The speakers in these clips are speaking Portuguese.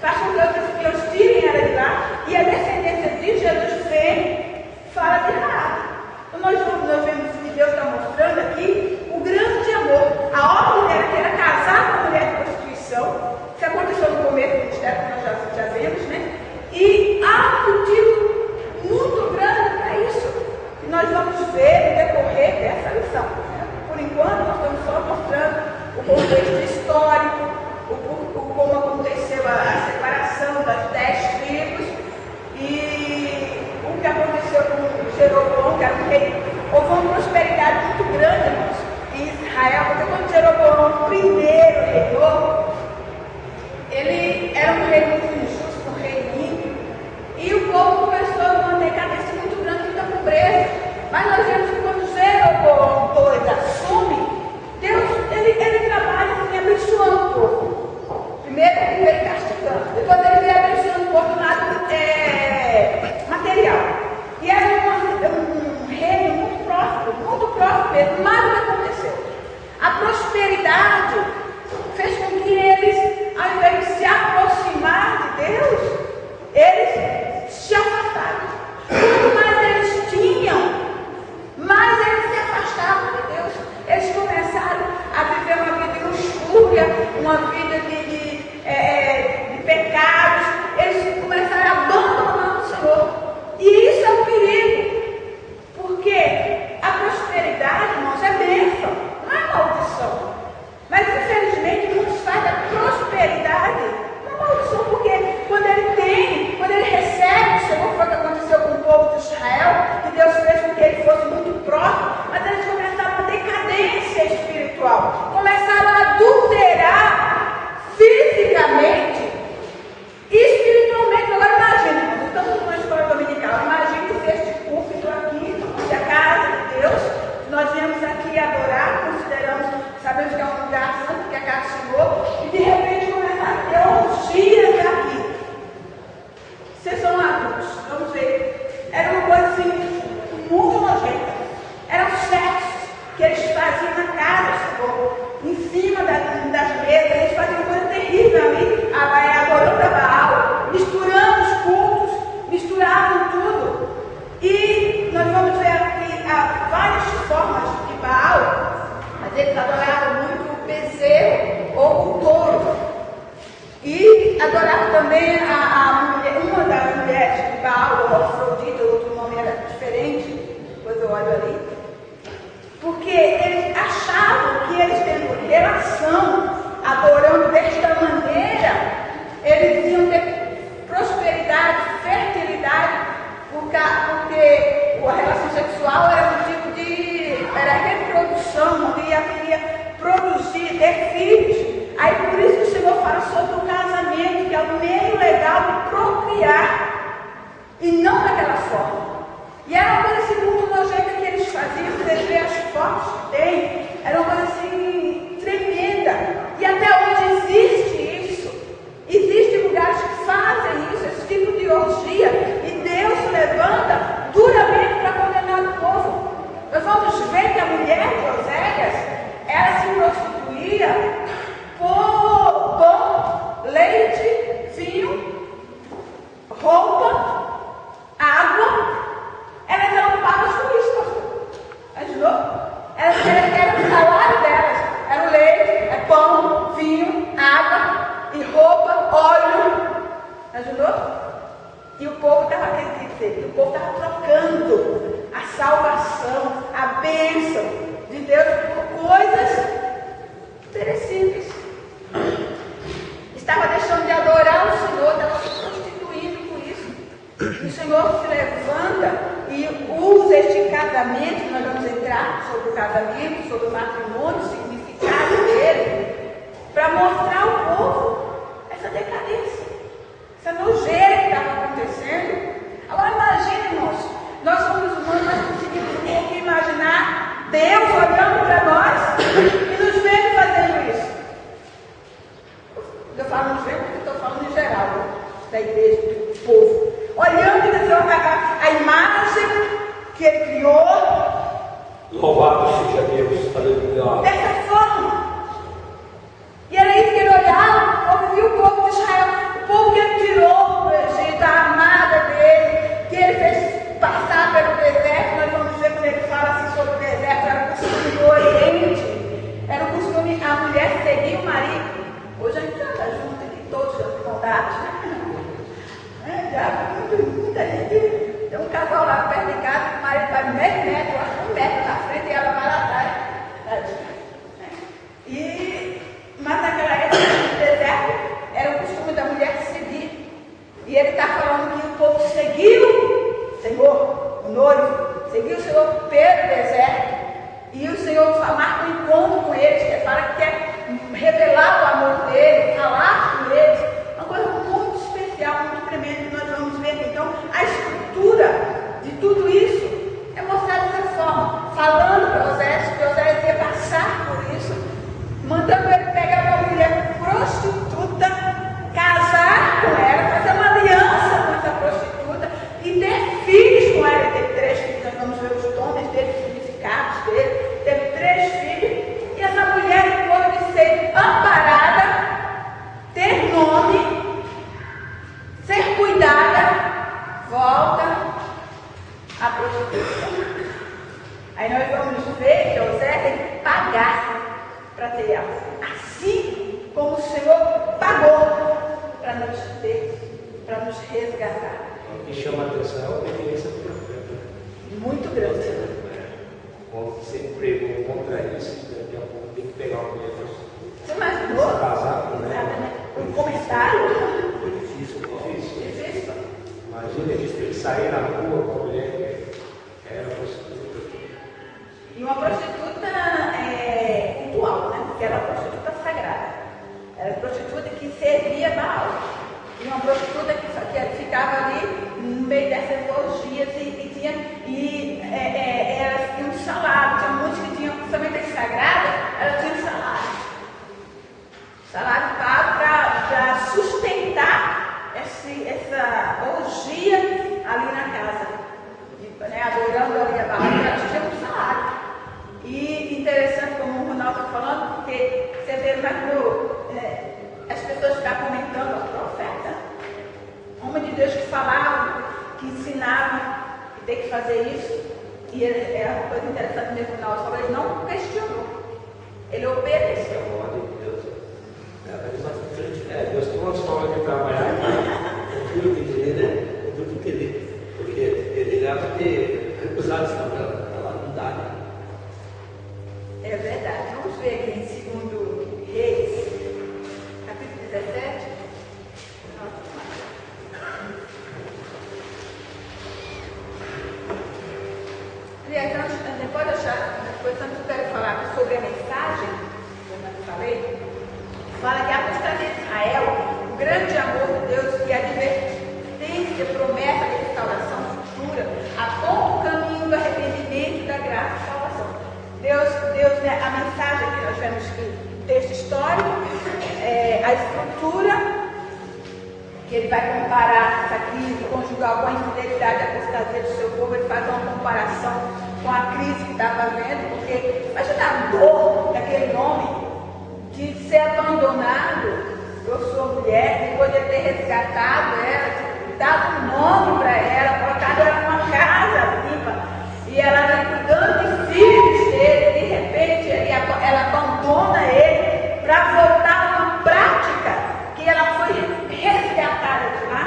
faz com que eles tirem ela de lá, e a descendência de Jesus vem, fala de Raabe. Então nós vemos que Deus está mostrando aqui o grande amor. A ordem dela que era casar com a mulher de prostituição, isso aconteceu no começo do ministério, que nós já vemos, né? E há um motivo muito grande para isso, que nós vamos ver no decorrer dessa lição. Né? Por enquanto, nós estamos só mostrando o contexto histórico, como aconteceu a separação das 10 tribos e o que aconteceu com Jeroboão, que era um rei. Houve uma prosperidade muito grande, irmãos, em Israel, porque quando Jeroboão primeiro reinou, ele era um rei muito injusto, um rei ímpio, e o povo começou a uma decadência muito grande, muita pobreza. Mas nós vemos que quando Jeroboão II assume, Deus ele trabalha assim, abençoando o povo. Primeiro ele veio castigando, depois ele veio abençoando o povo do lado material. E era um reino muito próximo mesmo. Mas o que aconteceu? A prosperidade fez com que eles, ao invés de se aproximar de Deus, eles se afastaram. Quanto mais eles tinham, mais eles se afastavam de Deus. Eles começaram a viver uma vida de luxúria, uma vida de pecados. Eles começaram a abandonar o Senhor. E isso é um perigo. Porque a prosperidade, irmãos, é bênção, não é maldição. Mas infelizmente muitos fazem da prosperidade uma maldição, porque quando ele recebe o Senhor, foi o que aconteceu com o povo de Israel, que Deus fez com que ele fosse muito próximo, mas eles começaram a decadência espiritual, começaram a adulterar fisicamente e espiritualmente. Agora imagine, irmãos, estamos numa escola dominical, imagine se este púlpito aqui, se a casa de Deus, nós viemos aqui adorar, consideramos, sabemos que é um lugar santo, que é a casa do Senhor, e de repente começar a ter orgias aqui. Vocês são adultos, vamos ver. Era uma coisa assim, muito nojenta. Era um sexo que eles faziam na casa do Senhor, em cima das mesas. Eles faziam uma coisa terrível ali, adorando a Baal, misturando os cultos, misturavam tudo. E nós vamos ver aqui várias formas de Baal, mas eles adoravam muito o bezerro ou o touro. E adoravam também uma das mulheres de Baal, ou Afrodita, outro nome era diferente, depois eu olho ali. Porque eles achavam que eles tendo relação, adorando desta maneira, eles iam ter prosperidade, fertilidade, porque a relação sexual era um tipo era reprodução, onde queria produzir, ter filhos. Aí por isso que o Senhor fala sobre o casamento, que é o meio legal de procriar, e não daquela forma. E era uma coisa assim muito nojenta que eles faziam, vocês veem as fotos que tem, era uma coisa assim tremenda. E até hoje existe isso. Existem lugares que fazem isso, esse tipo de orgia, e Deus se levanta duramente para condenar o povo. Nós vamos ver que a mulher de Oséias, ela se prostituía por pão, leite, vinho, roupa, água. Elas eram pagas por isso, pastor. Ajudou? Era o salário delas. Era o leite, pão, vinho, água e roupa, óleo. Ajudou? E o povo estava trocando a salvação, a bênção de Deus por coisas perecíveis. Estava deixando de adorar o Senhor, estava se prostituindo por isso. E o Senhor se levanta e usa este casamento, nós vamos entrar sobre o casamento, sobre o matrimônio, o significado dele, para mostrar ao povo essa decadência, essa nojeira que estava acontecendo. Agora imagine, irmãos, nós somos humanos, nós conseguimos imaginar Deus olhando para nós e nos vendo fazendo isso. Eu falo nos vendo porque estou falando em geral, da igreja, do povo. Olhando e dizendo a imagem que ele criou. Louvado seja Deus, aleluia. Dessa forma. E era isso que ele olhava, quando viu o povo de Israel, o povo que meio metro, eu acho que 1 metro na frente e ela vai lá atrás. Tadinha, né? Mas naquela época, no deserto, era o costume da mulher seguir. E ele está falando que o povo seguiu o Senhor, o noivo, seguiu o Senhor pelo deserto. E o Senhor marca um encontro com eles, que fala que quer revelar o amor dele, falar com eles. Uma coisa muito especial, muito tremenda que nós vamos ver aqui. Então, a estrutura de tudo isso é mostrada dessa forma, falando para Oséias que Oséias ia passar por isso, mandando ele pegar uma mulher prostituta, casar com ela, fazer uma aliança com essa prostituta e ter filhos com ela. Ele teve 3 filhos, nós vamos ver os nomes dele, os significados dele. Teve 3 filhos, e essa mulher, depois de ser amparada, ter nome, ser cuidada, volta à prostituição. Aí nós vamos ver que Oséias tem que pagar para ter ela. Assim como o Senhor pagou para nos ter, para nos resgatar. O que chama a atenção é a obediência do profeta. Muito grande. Como sempre pregou contra isso, daqui a pouco tem que pegar uma mulher prostituta. Você imaginou? Se casar com ela. Um comentário? Foi difícil, difícil. Difícil. Imagina eles terem que sair na rua com a mulher que era prostituta. E uma prostituta ritual, né? Porque era uma prostituta sagrada. Era uma prostituta que servia Baal. E uma prostituta que ficava ali no meio dessas orgias elas tinham um salário. Tinha muitos que tinham, principalmente as sagradas, elas tinham salário. Salário pago para sustentar essa orgia ali na casa. Adorando ali a Baal, elas tinham um salário. E interessante, como o Ronaldo está falando, porque você vê as pessoas ficam comentando o profeta, homem de Deus que falavam, que ensinavam que tem que fazer isso. E é uma coisa interessante mesmo, o Ronaldo falou, ele não questionou, ele obedeceu. É a ordem de Deus. Deus tem uma forma de trabalhar. Eu tenho que entender, né? Eu tenho que entender. Porque ele era para ter recusado esse papel. Ela não dá, né? É verdade. Vamos ver aqui em 2 Reis, capítulo 17. Aliás, depois eu quero falar sobre a mensagem, como eu falei, fala que a apostasia de Israel, o grande amor de Deus e a advertência, promessa de restauração futura, aponta o caminho do arrependimento e da graça e salvação. Deus, né, a mensagem que nós vemos aqui, o texto histórico, a estrutura, que ele vai comparar essa crise conjugal com a infidelidade e a apostasia do seu povo. Ele faz uma comparação com a crise que estava havendo, porque imagina a dor daquele homem de ser abandonado por sua mulher, depois de ele ter resgatado ela, dado um nome para ela, colocado ela numa casa limpa, e ela vem cuidando de filhos dele, de repente ela abandona ele para voltar a uma prática que ela foi resgatada de lá.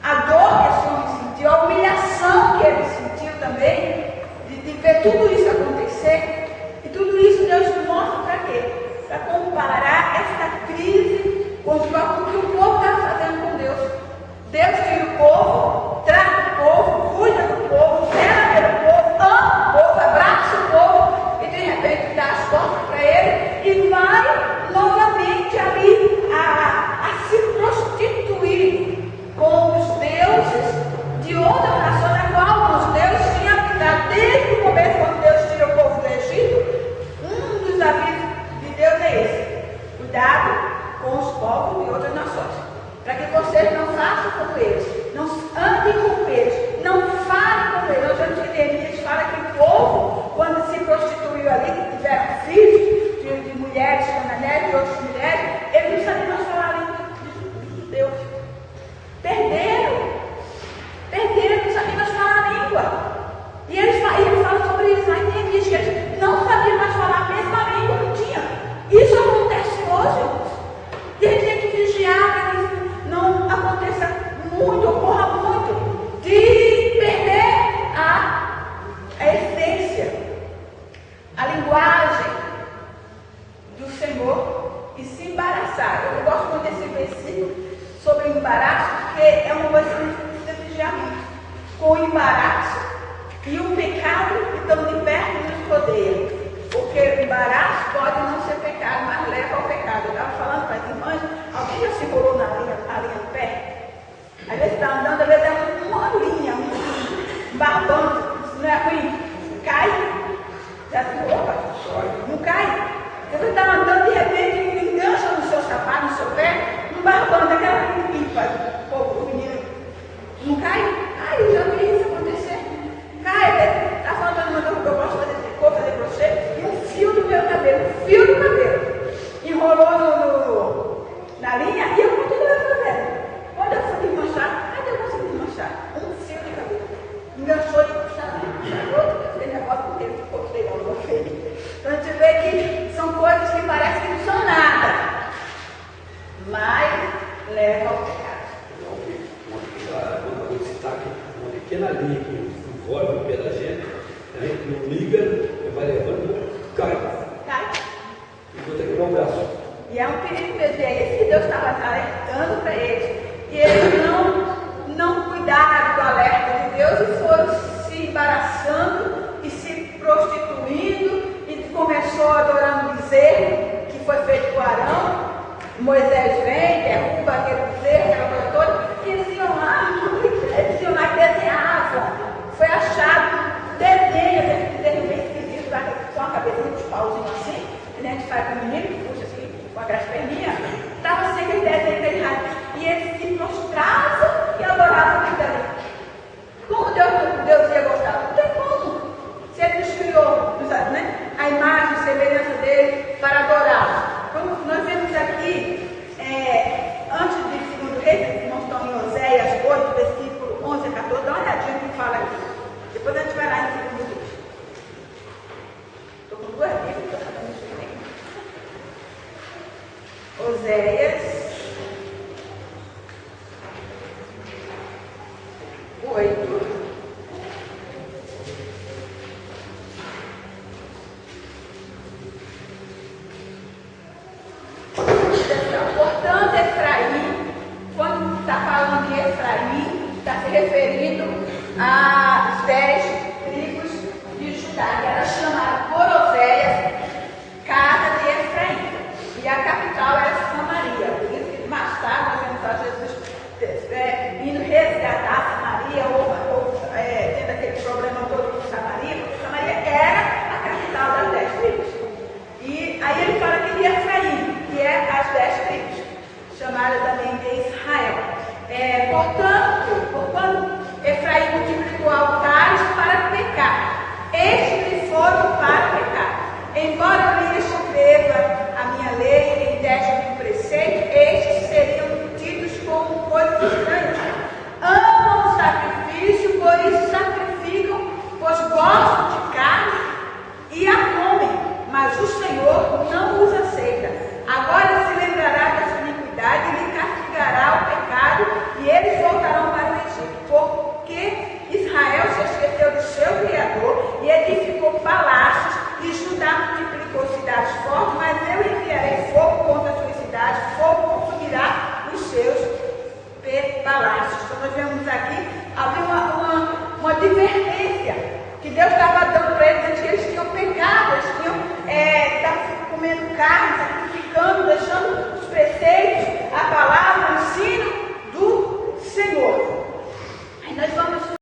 A dor que esse homem sentiu, a humilhação que ele sentiu também, de ver tudo isso acontecer. E tudo isso Deus nos mostra para quê? Para comparar essa crise conjugal com o que o povo está fazendo com Deus. Deus tira o povo, trata o povo, cuida do povo, zela pelo povo, ama o povo, abraça o povo, e de repente dá as costas para ele e vai novamente ali a se prostituir com os deuses de outra nação, na qual os deuses tinham habitado desde o começo, quando Deus tira o povo do Egito. Um dos avisos de Deus é esse: cuidado com os povos de outras nações, para que vocês não façam como eles, não embaraço, porque é uma coisa que a gente precisa vigiar muito. Com o embaraço e o pecado que estão de perto e nos rodeia. Porque o embaraço pode não ser pecado, mas leva ao pecado. Eu estava falando para as irmãs, alguém já se enrolou na linha do pé? Às vezes está andando, às vezes é uma linha, um barbão, isso não é ruim. Cai, já se enrolou, não cai. Você está andando, de repente, engancha no seu sapato, no seu pé, um barbão, daquela pipa, o menino, não cai? Ai, eu já vi isso acontecer. Cai, está faltando uma coisa que eu posso fazer tricô, fazer crochê, e um fio do meu cabelo, enrolou na linha e eu continuei fazendo. Quando eu fui desmanchar, cadê eu consegui desmanchar? Um fio de cabelo. Enganchou e puxava, outro, eu fiquei nervosa porque ele ficou legal, não feio. Então a gente vê que são coisas que parecem que não são nada, mas levam ao pecado. Vamos citar aqui uma pequena linha que envolve o pé da gente, a gente não liga, vai levando, cai. E vou ter que dar um braço. E é um perigo mesmo, e é isso que Deus estava alertando para eles. E eles não cuidaram do alerta de Deus e foram se embaraçando e se prostituindo, e começou adorando o bezerro, que foi feito por Arão. Moisés vem, derruba aquele bezerro, aquela coisa toda, e eles iam lá e desenhavam. Foi achado desenho, aquele desenho bem esquisito, com a cabecinha dos pauzinhos assim, que a gente faz com o menino, que puxa assim, com aquelas perninhas. Estava assim aquele desenho bem errado. E eles se prostravam e adoravam aquilo ali. Como Deus ia gostar? Não tem como. Se ele nos criou, né, a imagem e semelhança dele para adorar. Como nós vemos aqui, antes de 2 Reis, que irmãos estão em Oséias 8, versículo 11 a 14, dá uma olhadinha no que fala aqui. Depois a gente vai lá em 2 Reis. Estou com 2 Bíblias, estou sabendo isso também. Oséias 8. Portanto, Efraim, quando está falando de Efraim, está se referindo às 10 tribos de Judá, que era chamada por Oséias casa de Efraim. E a capital era Samaria. Por isso que mais tarde nós vemos a Jesus indo resgatar Samaria, ou tendo aquele problema todo com Samaria, porque Samaria era a capital das 10 tribos. E aí ele fala que de Efraim, que é as 10 tribos, chamada também de Israel. Portanto, Efraim multiplicou altares para pecar. Estes lhe foram para pecar. Embora eu lhe escreva a minha lei em 10.000 preceitos, estes seriam tidos como coisas estranhas. Amam o sacrifício, por isso sacrificam, pois gostam de carne e a comem, mas o Senhor não os aceita. Agora se lembrará da sua iniquidade e lhe castigará o pecado, e eles voltarão para o Egito, porque Israel se esqueceu do seu Criador e edificou palácios, e Judá multiplicou cidades fortes, mas eu enviarei fogo contra as suas cidades, fogo consumirá os seus palácios. Então nós vemos aqui, havia uma advertência que Deus estava dando para eles, antes que eles tinham pecado, eles tinham estavam comendo carne, sacrificando, deixando os preceitos